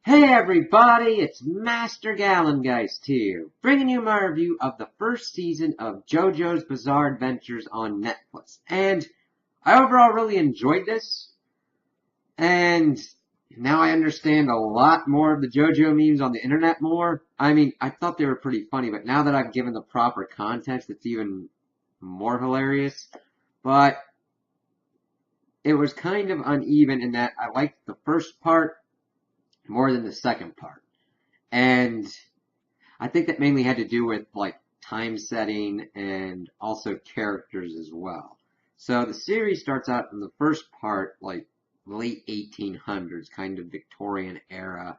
Hey everybody, it's Master Gallengeist here, bringing you my review of the first season of JoJo's Bizarre Adventures on Netflix. And I overall really enjoyed this, and now I understand a lot more of the JoJo memes on the internet more. I mean, I thought they were pretty funny, but now that I've given the proper context, it's even more hilarious. But it was kind of uneven in that I liked the first part more than the second part. And I think that mainly had to do with like time setting and also characters as well. So the series starts out in the first part like late 1800s, kind of Victorian era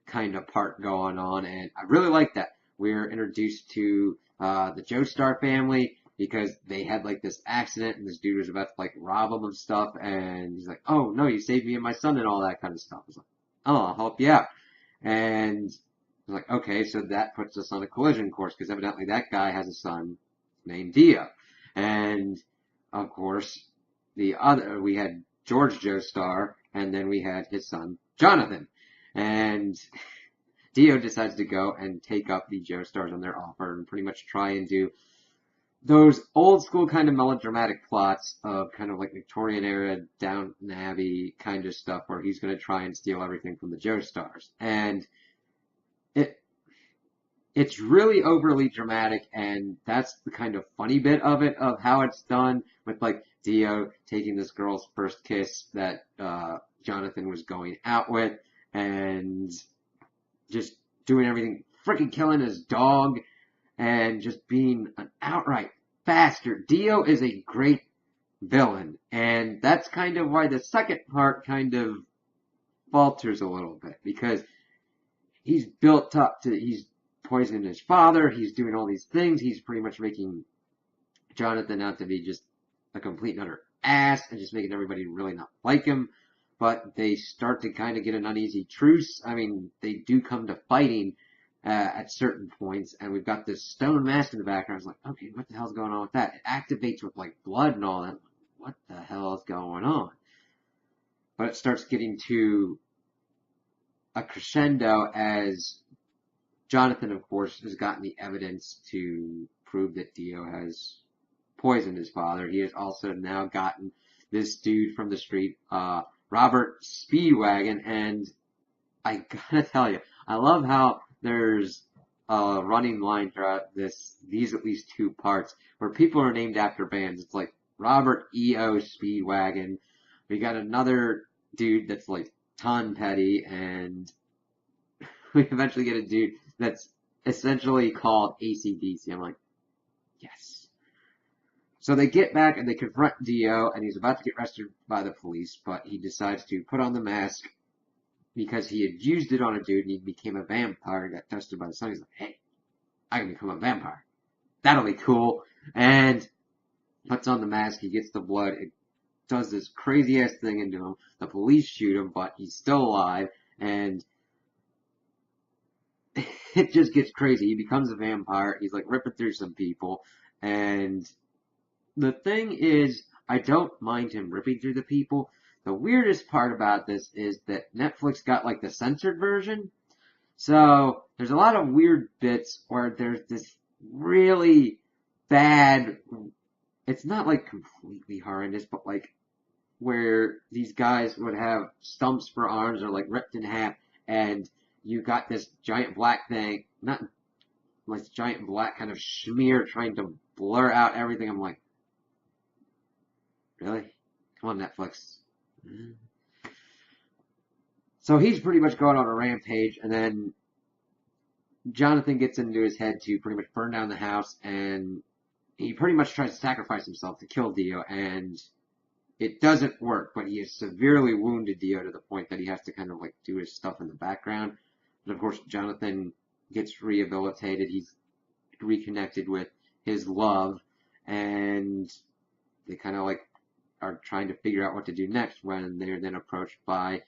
kind of part going on, and I really like that. We're introduced to the Joestar family because they had like this accident and this dude was about to like rob them of stuff, and he's like, "Oh no, you saved me and my son," and all that kind of stuff. I was like, "Oh, I'll help you out." And I was like, okay, so that puts us on a collision course because evidently that guy has a son named Dio. And of course, we had George Joestar, and then we had his son Jonathan. And Dio decides to go and take up the Joestars on their offer and pretty much try and do those old school kind of melodramatic plots of kind of like Victorian era Downton Abbey kind of stuff where he's going to try and steal everything from the Joestars. And it it's really overly dramatic, and that's the kind of funny bit of it, of how it's done, with like Dio taking this girl's first kiss that Jonathan was going out with, and just doing everything, freaking killing his dog, and just being an outright bastard. Dio is a great villain, and that's kind of why the second part kind of falters a little bit, because he's built up to, he's poisoning his father, he's doing all these things, he's pretty much making Jonathan out to be just a complete and utter ass and just making everybody really not like him. But they start to kind of get an uneasy truce. I mean, they do come to fighting at certain points, and we've got this stone mask in the background. I was like, okay, what the hell's going on with that? It activates with like blood and all that. What the hell is going on? But it starts getting to a crescendo as Jonathan, of course, has gotten the evidence to prove that Dio has poisoned his father. He has also now gotten this dude from the street, Robert Speedwagon, and I gotta tell you, I love how there's a running line throughout these at least two parts, where people are named after bands. It's like Robert E.O. Speedwagon. We got another dude that's like Ton Petty, and we eventually get a dude that's essentially called AC/DC. I'm like, yes. So they get back and they confront Dio, and he's about to get arrested by the police, but he decides to put on the mask because he had used it on a dude and he became a vampire and got tested by the sun. He's like, hey, I can become a vampire. That'll be cool. And puts on the mask, he gets the blood, it does this crazy ass thing into him. The police shoot him, but he's still alive, and it just gets crazy. He becomes a vampire. He's like ripping through some people. And the thing is, I don't mind him ripping through the people. The weirdest part about this is that Netflix got like the censored version. So there's a lot of weird bits where there's this really bad, it's not like completely horrendous, but like where these guys would have stumps for arms or like ripped in half, and you got this giant black thing, not like giant black kind of smear trying to blur out everything. I'm like, really? Come on, Netflix. So he's pretty much going on a rampage, and then Jonathan gets into his head to pretty much burn down the house, and he pretty much tries to sacrifice himself to kill Dio, and it doesn't work, but he has severely wounded Dio to the point that he has to kind of like do his stuff in the background. But of course, Jonathan gets rehabilitated. He's reconnected with his love, and they kind of like are trying to figure out what to do next when they're then approached by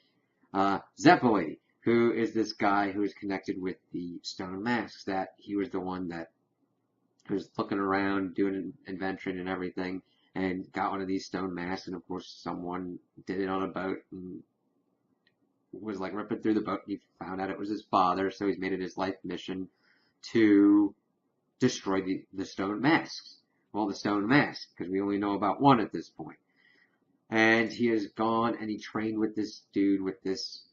Zeppeli, who is this guy who is connected with the Stone Masks, that he was the one that was looking around, doing an invention and everything, and got one of these stone masks, and of course someone did it on a boat, and was like ripping through the boat, and he found out it was his father, so he's made it his life mission to destroy the stone masks. Well, the stone mask, because we only know about one at this point. And he has gone and he trained with this dude with this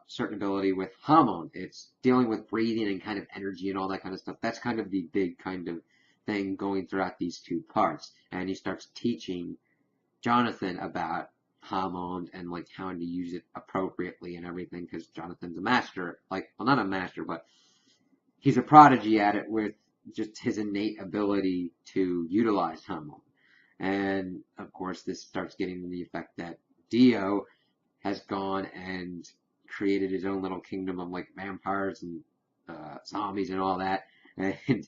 certain ability with Hamon. It's dealing with breathing and kind of energy and all that kind of stuff. That's kind of the big kind of thing going throughout these two parts. And he starts teaching Jonathan about Hamon and like how to use it appropriately and everything, because Jonathan's a master, like, well, not a master, but he's a prodigy at it with just his innate ability to utilize Hamon. And of course, this starts getting the effect that Dio has gone and created his own little kingdom of like vampires and zombies and all that. And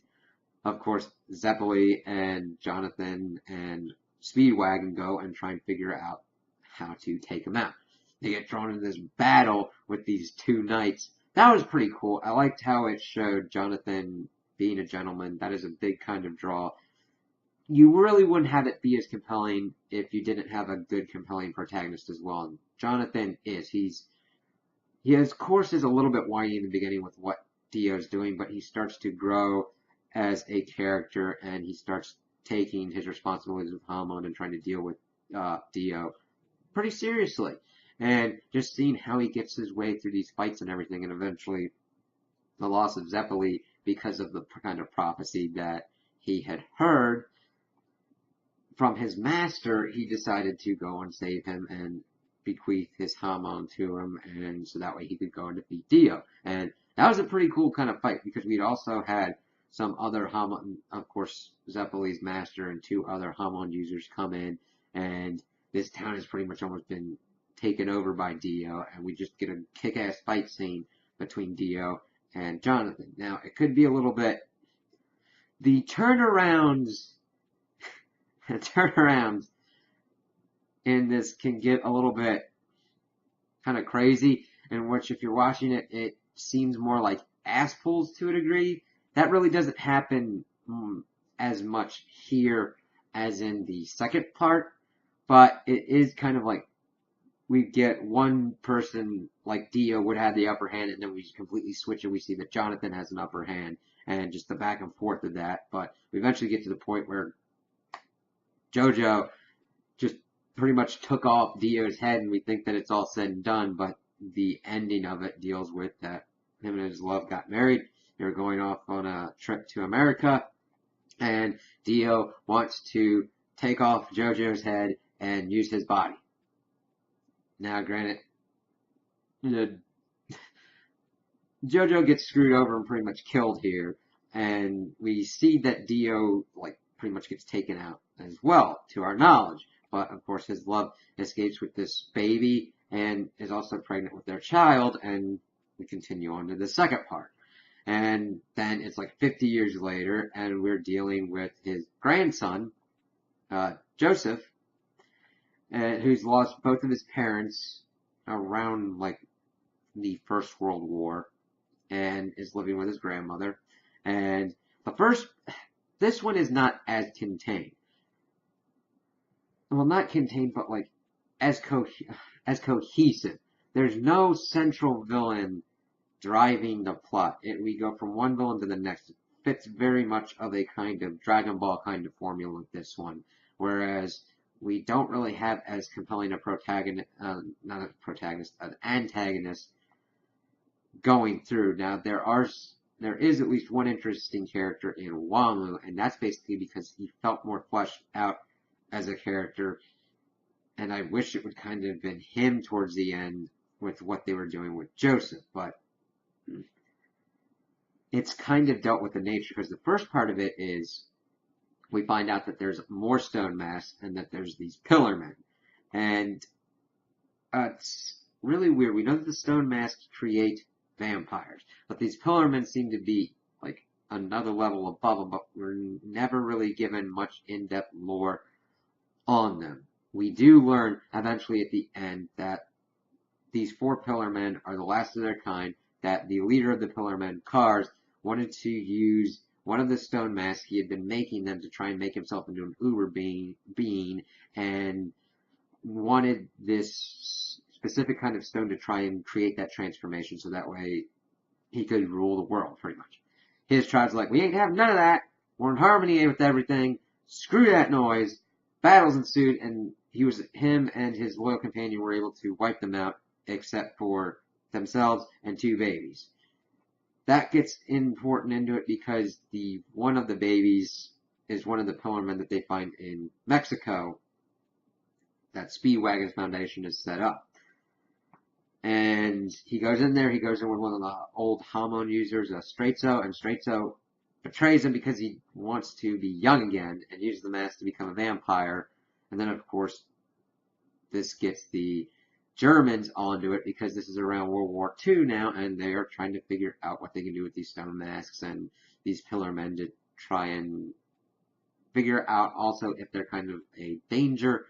of course, Zeppeli and Jonathan and Speedwagon go and try and figure out how to take him out. They get thrown into this battle with these two knights. That was pretty cool. I liked how it showed Jonathan being a gentleman. That is a big kind of draw. You really wouldn't have it be as compelling if you didn't have a good, compelling protagonist as well. And Jonathan is. He of course, is a little bit whiny in the beginning with what Dio's doing, but he starts to grow as a character, and he starts taking his responsibilities with Hamon and trying to deal with Dio pretty seriously. And just seeing how he gets his way through these fights and everything, and eventually the loss of Zeppeli because of the kind of prophecy that he had heard from his master, he decided to go and save him and bequeath his Hamon to him, and so that way he could go and defeat Dio. And that was a pretty cool kind of fight, because we'd also had some other Hamon, of course, Zeppeli's master and two other Hamon users come in, and this town has pretty much almost been taken over by Dio, and we just get a kick-ass fight scene between Dio and Jonathan. Now, it could be a little bit... The turnarounds in this can get a little bit kind of crazy, in which if you're watching it, it seems more like ass pulls to a degree. That really doesn't happen as much here as in the second part, but it is kind of like we get one person like Dio would have the upper hand, and then we just completely switch and we see that Jonathan has an upper hand, and just the back and forth of that. But we eventually get to the point where JoJo just pretty much took off Dio's head, and we think that it's all said and done, but the ending of it deals with that him and his love got married. They were going off on a trip to America, and Dio wants to take off JoJo's head and use his body. Now, granted, JoJo gets screwed over and pretty much killed here, and we see that Dio, like, pretty much gets taken out as well, to our knowledge. But, of course, his love escapes with this baby and is also pregnant with their child, and we continue on to the second part. And then it's like 50 years later, and we're dealing with his grandson, Joseph, who's lost both of his parents around, like, the First World War, and is living with his grandmother. And this one is not as contained. Well, not contained, but like as cohesive. There's no central villain driving the plot. We go from one villain to the next. It fits very much of a kind of Dragon Ball kind of formula with this one, whereas we don't really have as compelling a an antagonist going through. Now, there is at least one interesting character in Wamu, and that's basically because he felt more fleshed out as a character, and I wish it would kind of have been him towards the end with what they were doing with Joseph, but it's kind of dealt with the nature, because the first part of it is we find out that there's more stone masks and that there's these pillar men, and it's really weird. We know that the stone masks create vampires, but these pillar men seem to be like another level above them, but we're never really given much in-depth lore on them. We do learn eventually at the end that these four pillar men are the last of their kind, that the leader of the pillar men, Kars, wanted to use one of the stone masks. He had been making them to try and make himself into an uber being, and wanted this specific kind of stone to try and create that transformation so that way he could rule the world, pretty much. His tribe's like, we ain't having none of that. We're in harmony with everything. Screw that noise. Battles ensued, and him and his loyal companion were able to wipe them out, except for themselves and 2 babies. That gets important into it because one of the babies is one of the pillarmen that they find in Mexico that Speedwagon's Foundation has set up. And he goes in there, he goes in with one of the old hormone users, Straizo, and Straizo betrays him because he wants to be young again and uses the mask to become a vampire. And then, of course, this gets the Germans onto it because this is around World War II now, and they are trying to figure out what they can do with these stone masks and these pillarmen to try and figure out also if they're kind of a danger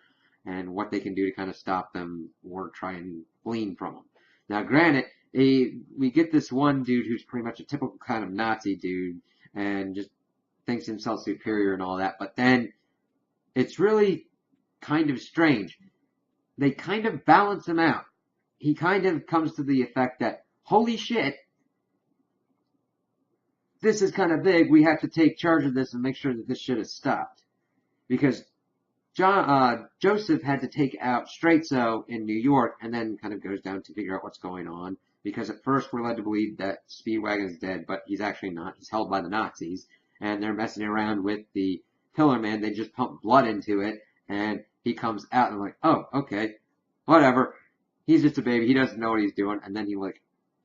and what they can do to kind of stop them or try and glean from them. Now, granted, we get this one dude who's pretty much a typical kind of Nazi dude and just thinks himself superior and all that, but then it's really kind of strange. They kind of balance him out. He kind of comes to the effect that, holy shit, this is kind of big. We have to take charge of this and make sure that this shit is stopped. Because Joseph had to take out Straizo in New York and then kind of goes down to figure out what's going on. Because at first we're led to believe that Speedwagon is dead, but he's actually not. He's held by the Nazis. And they're messing around with the Pillarman. They just pump blood into it. And he comes out and like, oh, okay, whatever. He's just a baby. He doesn't know what he's doing. And then he like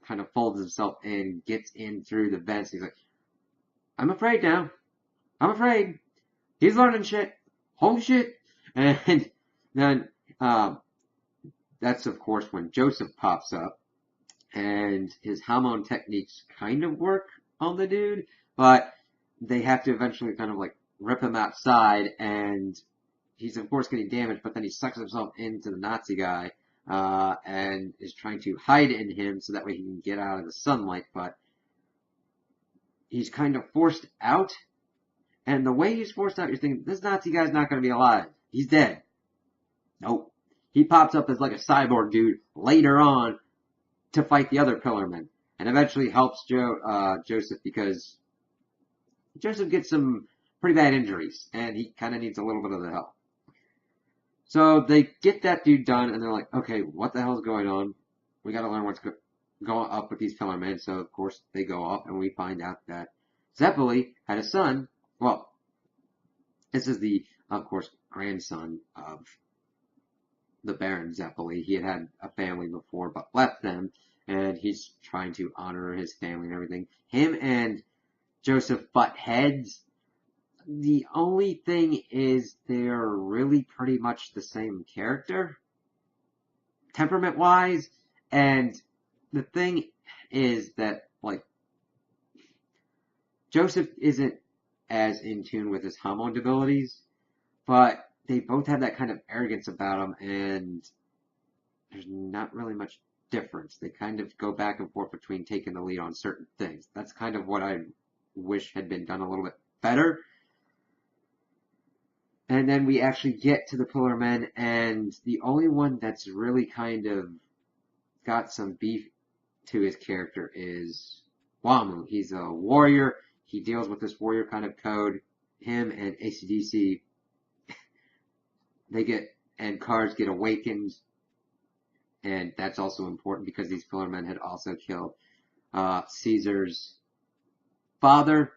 kind of folds himself in, gets in through the vents. He's like, I'm afraid now. I'm afraid. He's learning shit. Holy shit. And then that's, of course, when Joseph pops up. And his hormone techniques kind of work on the dude. But they have to eventually kind of like rip him outside. And he's, of course, getting damaged. But then he sucks himself into the Nazi guy. And is trying to hide in him so that way he can get out of the sunlight. But he's kind of forced out. And the way he's forced out, you're thinking, this Nazi guy's not going to be alive. He's dead. Nope. He pops up as like a cyborg dude later on to fight the other Pillarmen. And eventually helps Joseph because Joseph gets some pretty bad injuries. And he kind of needs a little bit of the help. So they get that dude done and they're like, okay, what the hell's going on? We got to learn what's going up with these Pillarmen. So, of course, they go up and we find out that Zeppeli had a son. Well, this is the, of course, grandson of the Baron Zeppeli. He had a family before, but left them, and he's trying to honor his family and everything. Him and Joseph butt heads. The only thing is they're really pretty much the same character, temperament-wise, and the thing is that, like, Joseph isn't as in tune with his hormone abilities, but they both have that kind of arrogance about them, and there's not really much difference. They kind of go back and forth between taking the lead on certain things. That's kind of what I wish had been done a little bit better. And then we actually get to the Pillarmen, and the only one that's really kind of got some beef to his character is Wamu. He's a warrior. He deals with this warrior kind of code. Him and AC/DC, and cars get awakened. And that's also important because these Pillarmen had also killed Caesar's father.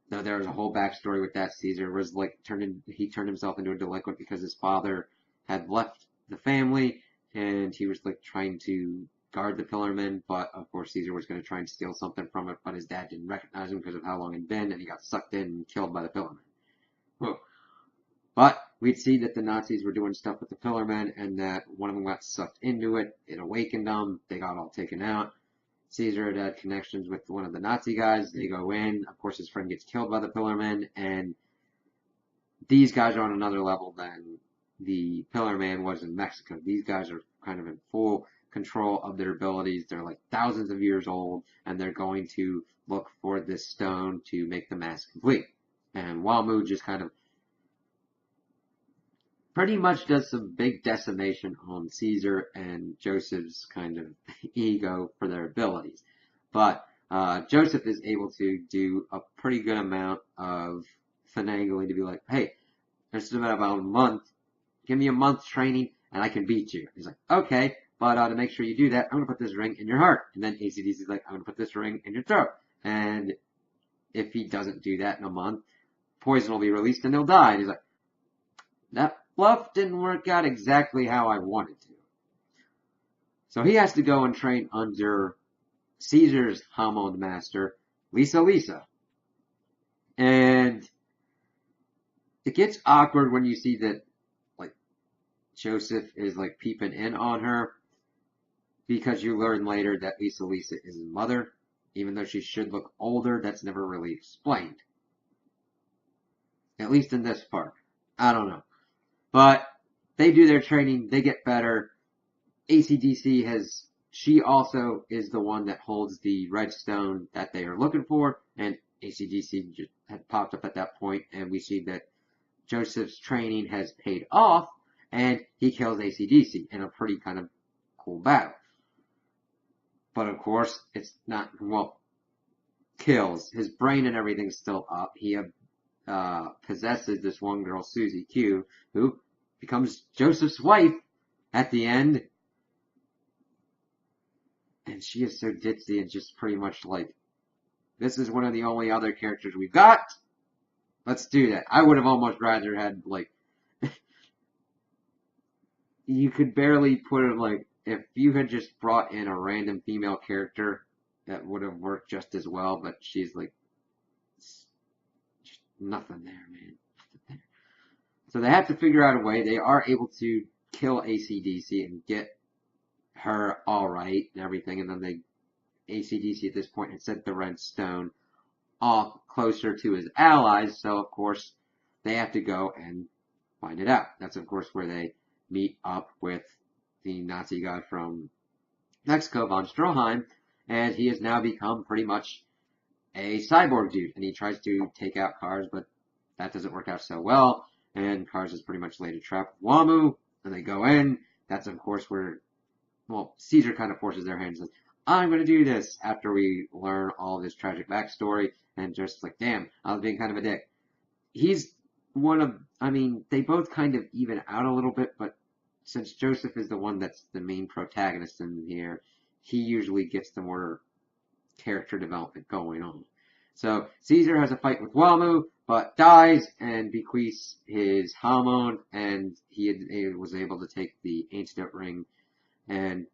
Now, there was a whole backstory with that. Caesar was like he turned himself into a delinquent because his father had left the family, and he was like trying to guard the Pillarmen, but of course Caesar was going to try and steal something from it, but his dad didn't recognize him because of how long he'd been, and he got sucked in and killed by the Pillarmen. Whoa. But we'd see that the Nazis were doing stuff with the Pillarmen, and that one of them got sucked into it. It awakened them. They got all taken out. Caesar had connections with one of the Nazi guys. They go in. Of course, his friend gets killed by the Pillarmen, and these guys are on another level than the Pillarman was in Mexico. These guys are kind of in full control of their abilities. They're like thousands of years old, and they're going to look for this stone to make the mask complete. And Wamu just kind of pretty much does some big decimation on Caesar and Joseph's kind of ego for their abilities. But Joseph is able to do a pretty good amount of finagling to be like, hey, there's about a month. Give me a month's training and I can beat you. He's like, okay, but to make sure you do that, I'm going to put this ring in your heart. And then AC/DC's like, I'm going to put this ring in your throat. And if he doesn't do that in a month, poison will be released and he'll die. And he's like, that bluff didn't work out exactly how I wanted to. So he has to go and train under Caesar's hormone master, Lisa. And it gets awkward when you see that, like, Joseph is, like, peeping in on her, because you learn later that Lisa is his mother. Even though she should look older, that's never really explained. At least in this part. I don't know. But they do their training, they get better. AC/DC she also is the one that holds the red stone that they are looking for, and AC/DC just had popped up at that point, and we see that Joseph's training has paid off, and he kills AC/DC in a pretty kind of cool battle. But of course, it's not, well, kills. His brain and everything's still up. He possesses this one girl, Susie Q, who becomes Joseph's wife at the end. And she is so ditzy and just pretty much like, this is one of the only other characters we've got. Let's do that. I would have almost rather had, like, you could barely put it, like, if you had just brought in a random female character, that would have worked just as well, but she's like, just nothing there, man. So they have to figure out a way. They are able to kill AC/DC and get her alright and everything, and then AC/DC at this point had sent the red stone off closer to his allies, so of course they have to go and find it out. That's of course where they meet up with the Nazi guy from Mexico, von Stroheim, and he has now become pretty much a cyborg dude, and he tries to take out Cars, but that doesn't work out so well, and Cars is pretty much laid a trap with Wamu, and they go in. That's of course where, well, Caesar kind of forces their hands and says, I'm going to do this, after we learn all this tragic backstory, and just like, damn, I was being kind of a dick. He's one of, I mean, they both kind of even out a little bit, but since Joseph is the one that's the main protagonist in here, he usually gets the more character development going on. So Caesar has a fight with Wamu, but dies and bequeaths his hormone, and he was able to take the antidote ring and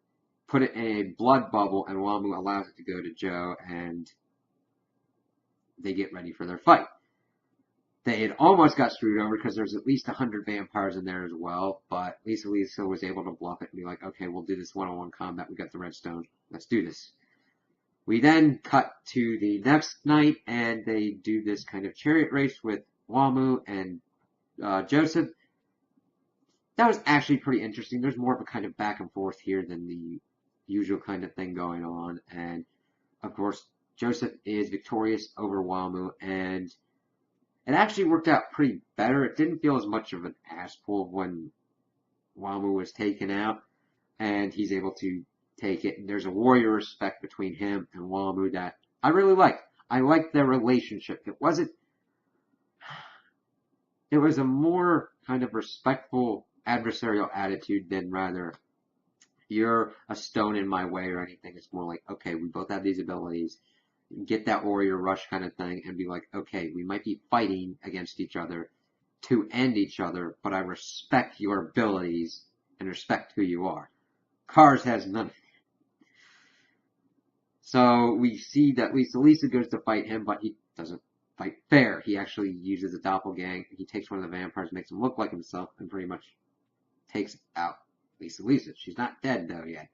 put it in a blood bubble, and Wamu allows it to go to Joe, and they get ready for their fight. They had almost got screwed over because there's at least 100 vampires in there as well, but Lisa was able to bluff it and be like, okay, we'll do this one-on-one combat. We got the redstone. Let's do this. We then cut to the next night, and they do this kind of chariot race with Wamu and Joseph. That was actually pretty interesting. There's more of a kind of back and forth here than the usual kind of thing going on. And, of course, Joseph is victorious over Wamu, and it actually worked out pretty better. It didn't feel as much of an ass pull when Wamu was taken out, and he's able to take it. And there's a warrior respect between him and Wamu that I really liked. I liked their relationship. It was a more kind of respectful adversarial attitude than rather, you're a stone in my way or anything. It's more like, okay, we both have these abilities. Get that warrior rush kind of thing and be like, okay, we might be fighting against each other to end each other, but I respect your abilities and respect who you are. Cars has none of it. So we see that Lisa goes to fight him, but he doesn't fight fair. He actually uses a doppelganger. He takes one of the vampires, makes him look like himself, and pretty much takes out Lisa. She's not dead though yet.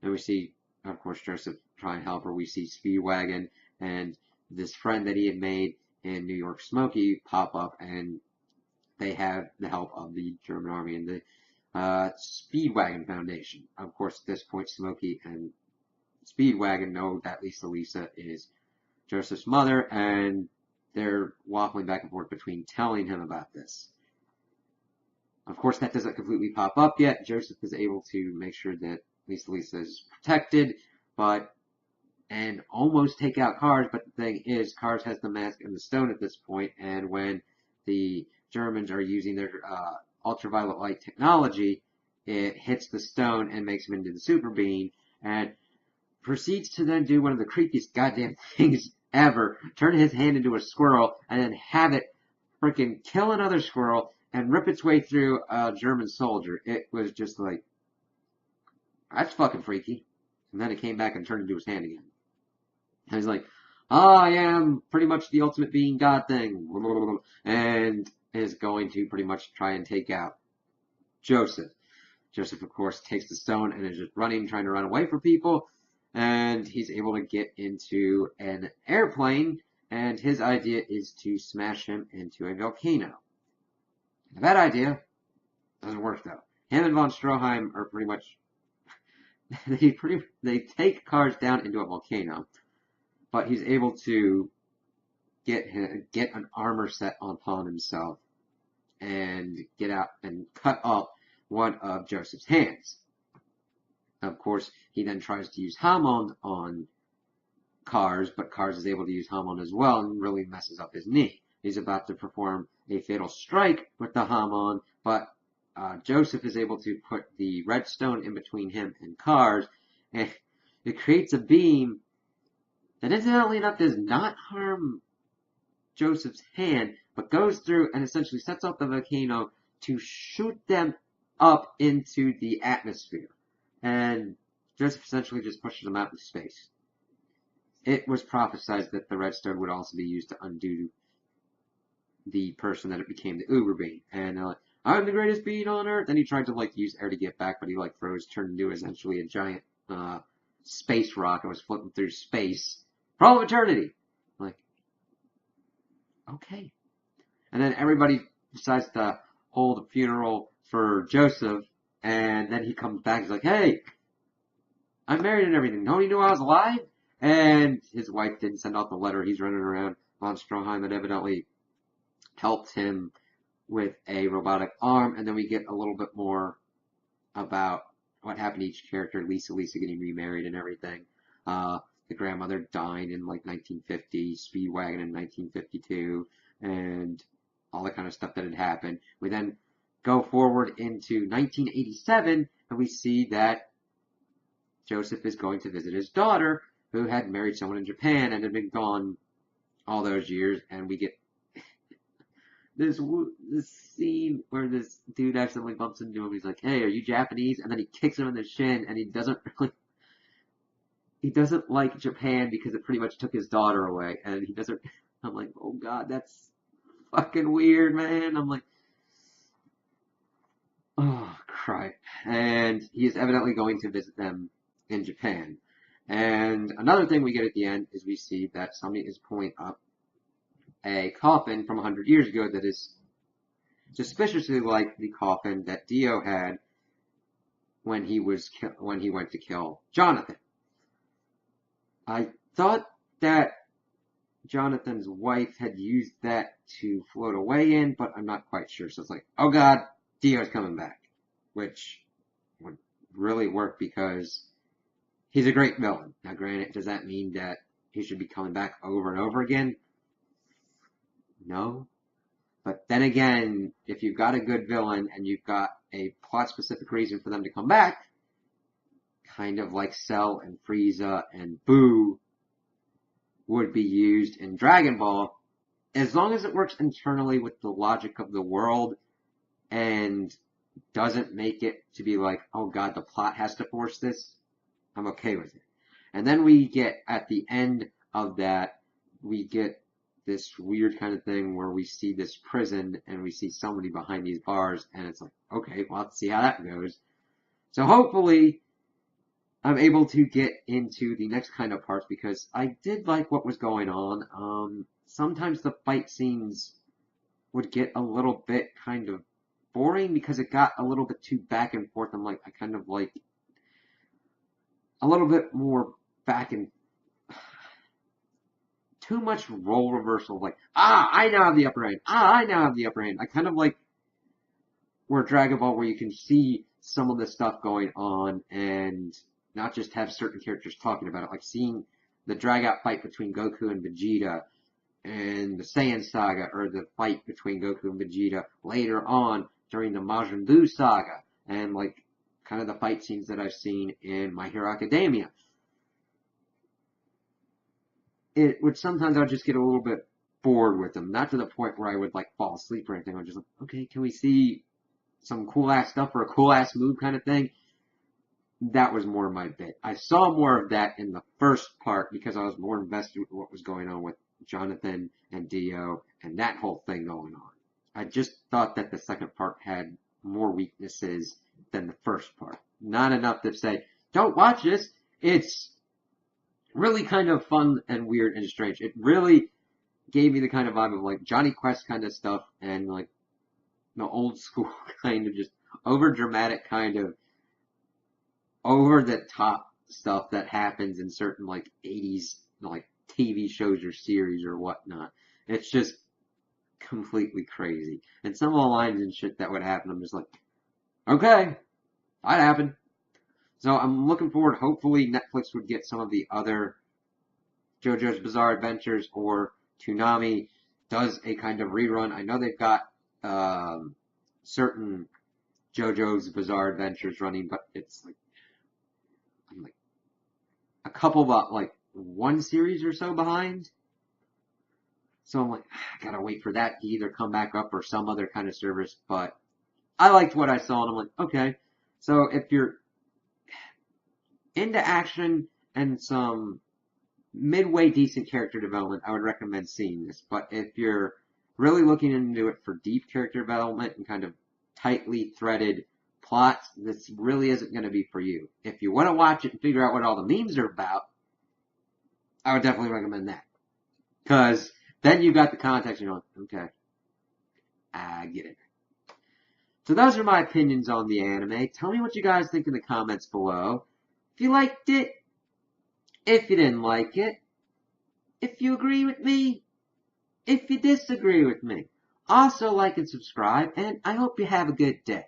And we see, of course, Joseph try and help her. We see Speedwagon and this friend that he had made in New York, Smokey, pop up, and they have the help of the German army and the Speedwagon Foundation. Of course, at this point, Smokey and Speedwagon know that Lisa is Joseph's mother, and they're waffling back and forth between telling him about this. Of course, that doesn't completely pop up yet. Joseph is able to make sure that Lisa is protected, and almost take out Cars, but the thing is, Cars has the mask and the stone at this point, and when the Germans are using their ultraviolet light technology, it hits the stone and makes him into the super being, and proceeds to then do one of the creepiest goddamn things ever, turn his hand into a squirrel, and then have it freaking kill another squirrel and rip its way through a German soldier. It was just like, that's fucking freaky. And then it came back and turned into his hand again. And he's like, I am pretty much the ultimate being God thing. And is going to pretty much try and take out Joseph. Joseph, of course, takes the stone and is just running, trying to run away from people. And he's able to get into an airplane. And his idea is to smash him into a volcano. A bad idea. Doesn't work, though. Him and von Stroheim are pretty much... they take Cars down into a volcano. But he's able to get an armor set upon himself and get out and cut off one of Joseph's hands. Of course, he then tries to use Hammond on Cars, but Cars is able to use Hammond as well and really messes up his knee. He's about to perform a fatal strike with the Hammond, but Joseph is able to put the redstone in between him and Cars, and it creates a beam that, incidentally enough, does not harm Joseph's hand, but goes through and essentially sets off the volcano to shoot them up into the atmosphere. And Joseph essentially just pushes them out into space. It was prophesied that the redstone would also be used to undo the person that it became, the Uber Being. And they're like, I'm the greatest being on Earth. And he tried to use air to get back, but he froze, turned into essentially a giant space rock and was floating through space for all of eternity. Okay. And then everybody decides to hold a funeral for Joseph, and then he comes back. He's like, hey, I'm married and everything. Nobody knew I was alive? And his wife didn't send out the letter. He's running around. Von Stroheim had evidently helped him with a robotic arm, and then we get a little bit more about what happened to each character. Lisa getting remarried and everything. The grandmother dying in 1950, Speedwagon in 1952, and all the kind of stuff that had happened. We then go forward into 1987, and we see that Joseph is going to visit his daughter, who had married someone in Japan and had been gone all those years, and we get this scene where this dude accidentally bumps into him. He's like, hey, are you Japanese? And then he kicks him in the shin, and he doesn't like Japan because it pretty much took his daughter away, and he doesn't. I'm like, oh god, that's fucking weird, man. I'm like, oh crap. And he is evidently going to visit them in Japan. And another thing we get at the end is we see that somebody is pulling up a coffin from 100 years ago that is suspiciously like the coffin that Dio had when he went to kill Jonathan. I thought that Jonathan's wife had used that to float away in, but I'm not quite sure. So it's like, oh god, Dio's coming back. Which would really work because he's a great villain. Now granted, does that mean that he should be coming back over and over again? No. But then again, if you've got a good villain and you've got a plot-specific reason for them to come back, kind of like Cell and Frieza and Boo would be used in Dragon Ball, as long as it works internally with the logic of the world and doesn't make it to be like, oh god, the plot has to force this, I'm okay with it. And then we get, at the end of that, we get this weird kind of thing where we see this prison and we see somebody behind these bars, and it's like, okay, well, let's see how that goes. So hopefully I'm able to get into the next kind of parts because I did like what was going on. Sometimes the fight scenes would get a little bit kind of boring because it got a little bit too back and forth. I kind of like a little bit more back and too much role reversal. I now have the upper hand. I now have the upper hand. I kind of like where Dragon Ball, where you can see some of the stuff going on and not just have certain characters talking about it, like seeing the drag out fight between Goku and Vegeta and the Saiyan saga, or the fight between Goku and Vegeta later on during the Majin Buu saga, and like kind of the fight scenes that I've seen in My Hero Academia. It would sometimes I'd just get a little bit bored with them, not to the point where I would like fall asleep or anything. I'm just like, okay, can we see some cool ass stuff or a cool ass move kind of thing? That was more my bit. I saw more of that in the first part because I was more invested with what was going on with Jonathan and Dio and that whole thing going on. I just thought that the second part had more weaknesses than the first part. Not enough to say, don't watch this. It's really kind of fun and weird and strange. It really gave me the kind of vibe of like Johnny Quest kind of stuff and like the old school kind of just over dramatic kind of over the top stuff that happens in certain like 80s like TV shows or series or whatnot. It's just completely crazy. And some of the lines and shit that would happen, I'm just like, okay, that happened. So I'm looking forward, hopefully Netflix would get some of the other JoJo's Bizarre Adventures, or Toonami does a kind of rerun. I know they've got certain JoJo's Bizarre Adventures running, but it's like I'm like a couple about like one series or so behind. So I'm like, I gotta wait for that to either come back up or some other kind of service. But I liked what I saw, and I'm like, okay. So if you're into action and some midway decent character development, I would recommend seeing this. But if you're really looking into it for deep character development and kind of tightly threaded plots, this really isn't going to be for you. If you want to watch it and figure out what all the memes are about, I would definitely recommend that. Because then you got the context and you're like, okay, I get it. So those are my opinions on the anime. Tell me what you guys think in the comments below. If you liked it, if you didn't like it, if you agree with me, if you disagree with me. Also like and subscribe, and I hope you have a good day.